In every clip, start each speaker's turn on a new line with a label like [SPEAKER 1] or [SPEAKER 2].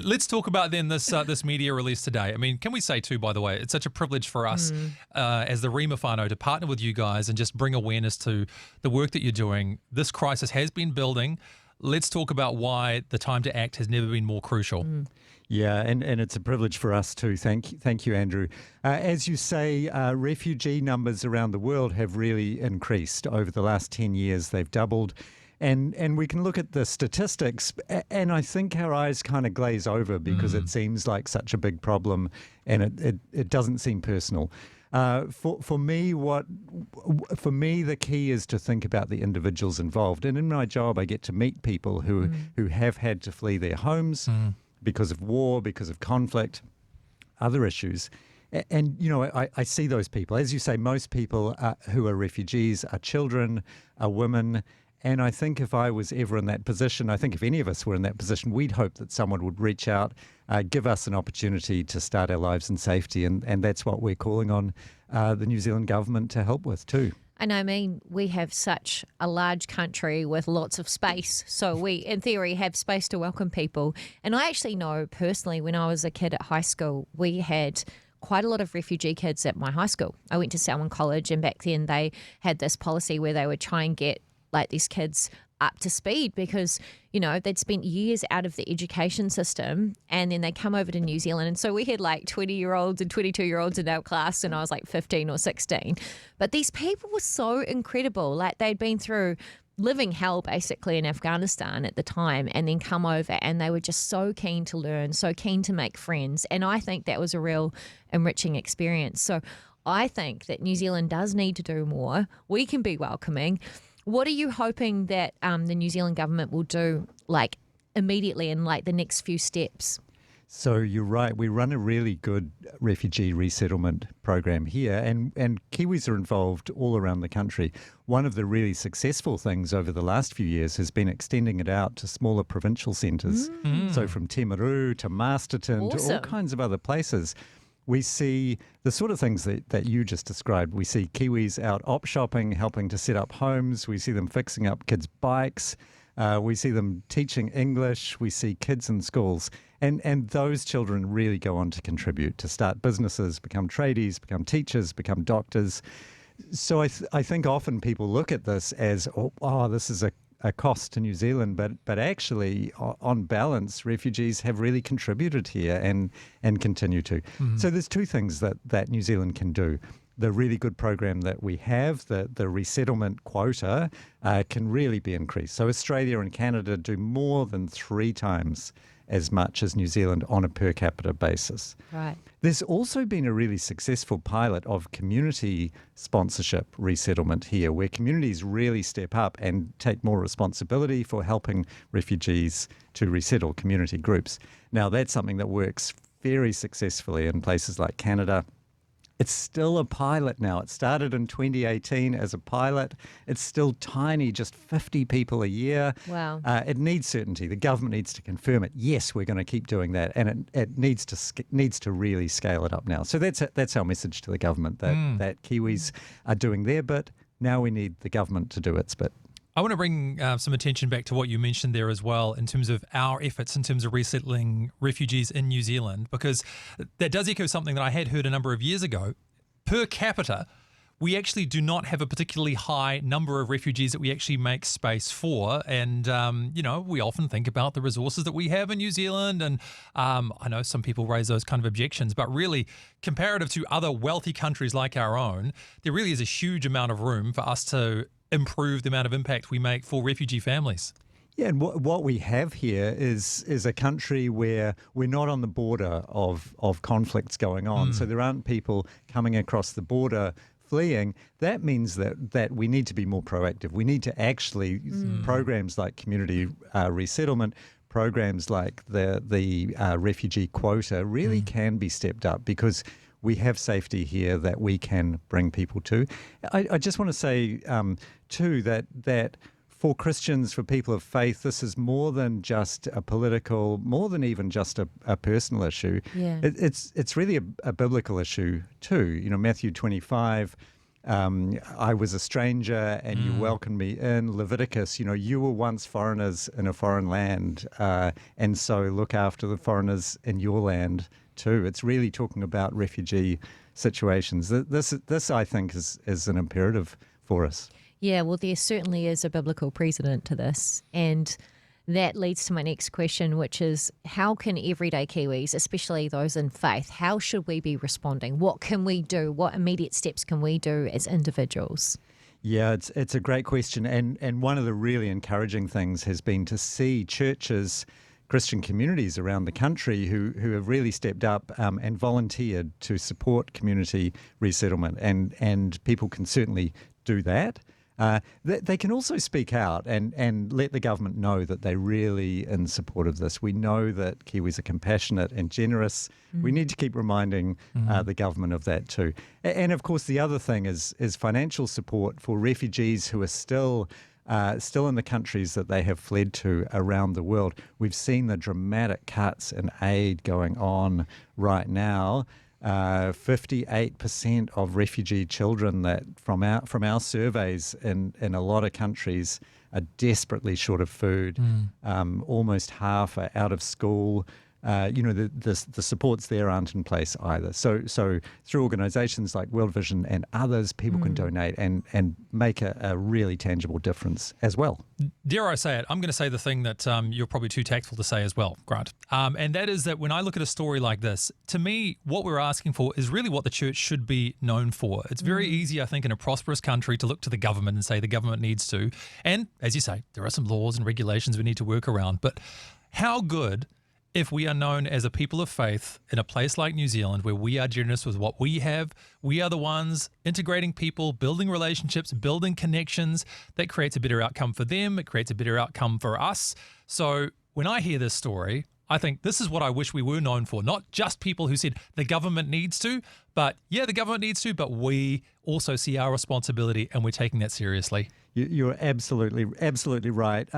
[SPEAKER 1] Let's talk about then this media release today. I mean, can we say too, by the way, it's such a privilege for us as the Rhema whānau to partner with you guys and just bring awareness to the work that you're doing. This crisis has been building. Let's talk about why the time to act has never been more crucial.
[SPEAKER 2] Yeah, and it's a privilege for us too. Thank you, Andrew. As you say, refugee numbers around the world have really increased over the last 10 years. They've doubled. And we can look at the statistics, and I think our eyes kind of glaze over because it seems like such a big problem, and it doesn't seem personal. For me, the key is to think about the individuals involved. And in my job, I get to meet people who have had to flee their homes because of war, because of conflict, other issues. And, you know, I see those people. As you say, most people who are refugees are children, are women. And I think if I was ever in that position, I think if any of us were in that position, we'd hope that someone would reach out, give us an opportunity to start our lives in safety. And that's what we're calling on the New Zealand government to help with too.
[SPEAKER 3] And I mean, we have such a large country with lots of space. So we, in theory, have space to welcome people. And I actually know personally, when I was a kid at high school, we had quite a lot of refugee kids at my high school. I went to Selwyn College, and back then they had this policy where they would try and get like these kids up to speed because, you know, they'd spent years out of the education system and then they come over to New Zealand. And so we had like 20-year-olds and 22-year-olds in our class, and I was like 15 or 16. But these people were so incredible. Like they'd been through living hell basically in Afghanistan at the time and then come over, and they were just so keen to learn, so keen to make friends. And I think that was a real enriching experience. So I think that New Zealand does need to do more. We can be welcoming. What are you hoping that the New Zealand government will do like immediately in like the next few steps?
[SPEAKER 2] So you're right. We run a really good refugee resettlement program here, and Kiwis are involved all around the country. One of the really successful things over the last few years has been extending it out to smaller provincial centres. So from Timaru to Masterton to all kinds of other places. We see the sort of things that you just described. We see Kiwis out op shopping, helping to set up homes. We see them fixing up kids' bikes. We see them teaching English. We see kids in schools. And those children really go on to contribute, to start businesses, become tradies, become teachers, become doctors. So I think often people look at this as, oh, this is a cost to New Zealand, but actually, on balance, refugees have really contributed here and continue to. So there's two things that New Zealand can do. The really good program that we have, the resettlement quota, can really be increased. So Australia and Canada do more than 3 times as much as New Zealand on a per capita basis.
[SPEAKER 3] Right.
[SPEAKER 2] There's also been a really successful pilot of community sponsorship resettlement here, where communities really step up and take more responsibility for helping refugees to resettle community groups. Now, that's something that works very successfully in places like Canada. It's still a pilot now. It started in 2018 as a pilot. It's still tiny, just 50 people a year.
[SPEAKER 3] Wow.
[SPEAKER 2] It needs certainty. The government needs to confirm it. Yes, we're going to keep doing that, and it needs to really scale it up now. So that's our message to the government, that Kiwis are doing their bit. Now we need the government to do its bit.
[SPEAKER 1] I want to bring some attention back to what you mentioned there as well in terms of our efforts in terms of resettling refugees in New Zealand, because that does echo something that I had heard a number of years ago. Per capita, we actually do not have a particularly high number of refugees that we actually make space for. And, you know, we often think about the resources that we have in New Zealand. And I know some people raise those kind of objections, but really comparative to other wealthy countries like our own, there really is a huge amount of room for us to improve the amount of impact we make for refugee families.
[SPEAKER 2] Yeah, and what we have here is a country where we're not on the border of conflicts going on. So there aren't people coming across the border fleeing. That means that we need to be more proactive. We need to actually, programs like community resettlement, programs like the refugee quota really can be stepped up, because we have safety here that we can bring people to. I just want to say, too, that for Christians, for people of faith, this is more than just a political, more than even just a personal issue.
[SPEAKER 3] Yeah.
[SPEAKER 2] It's really a biblical issue, too. You know, Matthew 25, I was a stranger and you welcomed me in. Leviticus, you were once foreigners in a foreign land, and so look after the foreigners in your land too. It's really talking about refugee situations. This I think, is an imperative for us.
[SPEAKER 3] Yeah, well, there certainly is a biblical precedent to this. And that leads to my next question, which is how can everyday Kiwis, especially those in faith, how should we be responding? What can we do? What immediate steps can we do as individuals?
[SPEAKER 2] Yeah, it's a great question. And one of the really encouraging things has been to see churches, Christian communities around the country who have really stepped up and volunteered to support community resettlement. And people can certainly do that. They can also speak out and let the government know that they're really in support of this. We know that Kiwis are compassionate and generous. We need to keep reminding the government of that too. And of course, the other thing is financial support for refugees who are still in the countries that they have fled to around the world. We've seen the dramatic cuts in aid going on right now. 58% of refugee children that from our surveys in a lot of countries are desperately short of food. Almost half are out of school. The supports there aren't in place either. So through organisations like World Vision and others, people can donate and make a really tangible difference as well.
[SPEAKER 1] Dare I say it, I'm going to say the thing that you're probably too tactful to say as well, Grant. And that is that when I look at a story like this, to me, what we're asking for is really what the church should be known for. It's very easy, I think, in a prosperous country to look to the government and say the government needs to. And as you say, there are some laws and regulations we need to work around. But how good if we are known as a people of faith in a place like New Zealand where we are generous with what we have, we are the ones integrating people, building relationships, building connections. That creates a better outcome for them. It creates a better outcome for us. So when I hear this story, I think this is what I wish we were known for. Not just people who said the government needs to, but yeah, the government needs to, but we also see our responsibility and we're taking that seriously.
[SPEAKER 2] You're absolutely right.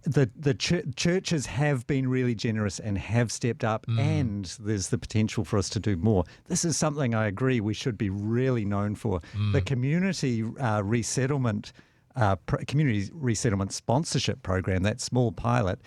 [SPEAKER 2] The churches have been really generous and have stepped up, and there's the potential for us to do more. This is something I agree we should be really known for. The community resettlement sponsorship program, that small pilot,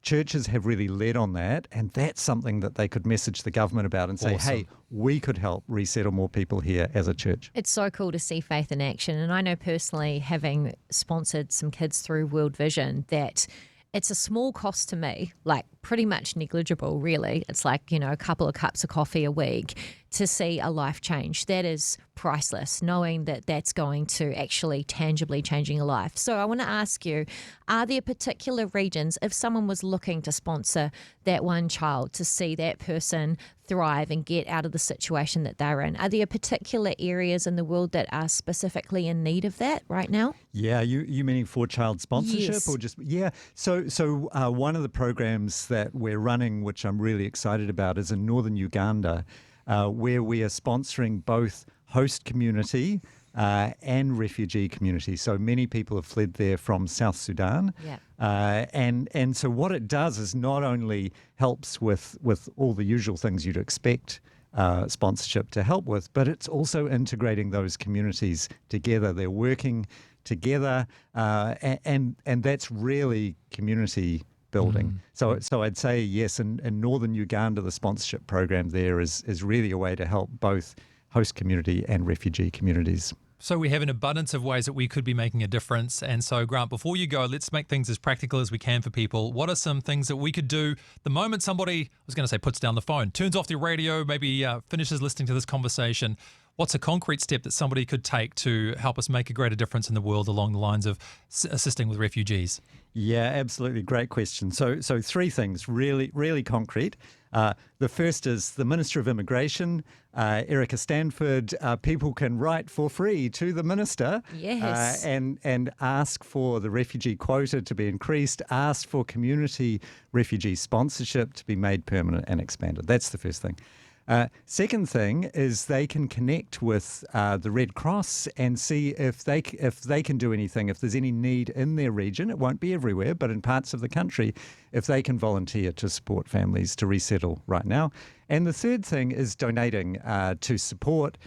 [SPEAKER 2] churches have really led on that, and that's something that they could message the government about and say, hey, we could help resettle more people here as a church.
[SPEAKER 3] It's so cool to see faith in action. And I know personally, having sponsored some kids through World Vision, that it's a small cost to me, like pretty much negligible, really. It's like, a couple of cups of coffee a week to see a life change. That is priceless, knowing that that's going to actually tangibly changing a life. So I want to ask you, are there particular regions, if someone was looking to sponsor that one child to see that person thrive and get out of the situation that they're in, are there particular areas in the world that are specifically in need of that right now?
[SPEAKER 2] Yeah, you meaning for child sponsorship?
[SPEAKER 3] Yes.
[SPEAKER 2] Or just, yeah. So one of the programs that we're running, which I'm really excited about, is in northern Uganda, where we are sponsoring both host community and refugee community. So many people have fled there from South Sudan.
[SPEAKER 3] Yeah.
[SPEAKER 2] And so what it does is not only helps with all the usual things you'd expect sponsorship to help with, but it's also integrating those communities together. They're working together, and that's really community building. So I'd say yes, in northern Uganda, the sponsorship program there is really a way to help both host community and refugee communities.
[SPEAKER 1] So we have an abundance of ways that we could be making a difference. And so, Grant, before you go, let's make things as practical as we can for people. What are some things that we could do the moment somebody, I was going to say puts down the phone, turns off their radio, maybe finishes listening to this conversation? What's a concrete step that somebody could take to help us make a greater difference in the world along the lines of assisting with refugees?
[SPEAKER 2] Yeah, absolutely. Great question. So three things, really, really concrete. The first is the Minister of Immigration, Erica Stanford. People can write for free to the Minister.
[SPEAKER 3] Yes.
[SPEAKER 2] And ask for the refugee quota to be increased, ask for community refugee sponsorship to be made permanent and expanded. That's the first thing. Second thing is they can connect with the Red Cross and see if they can do anything, if there's any need in their region. It won't be everywhere, but in parts of the country, if they can volunteer to support families to resettle right now. And the third thing is donating to support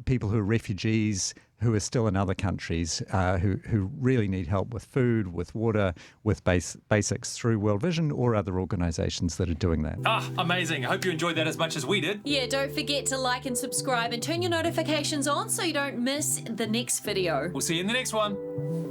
[SPEAKER 2] people who are refugees, who are still in other countries, who really need help with food, with water, with basics through World Vision or other organisations that are doing that.
[SPEAKER 1] Amazing. I hope you enjoyed that as much as we did.
[SPEAKER 4] Yeah, don't forget to like and subscribe and turn your notifications on so you don't miss the next video.
[SPEAKER 1] We'll see you in the next one.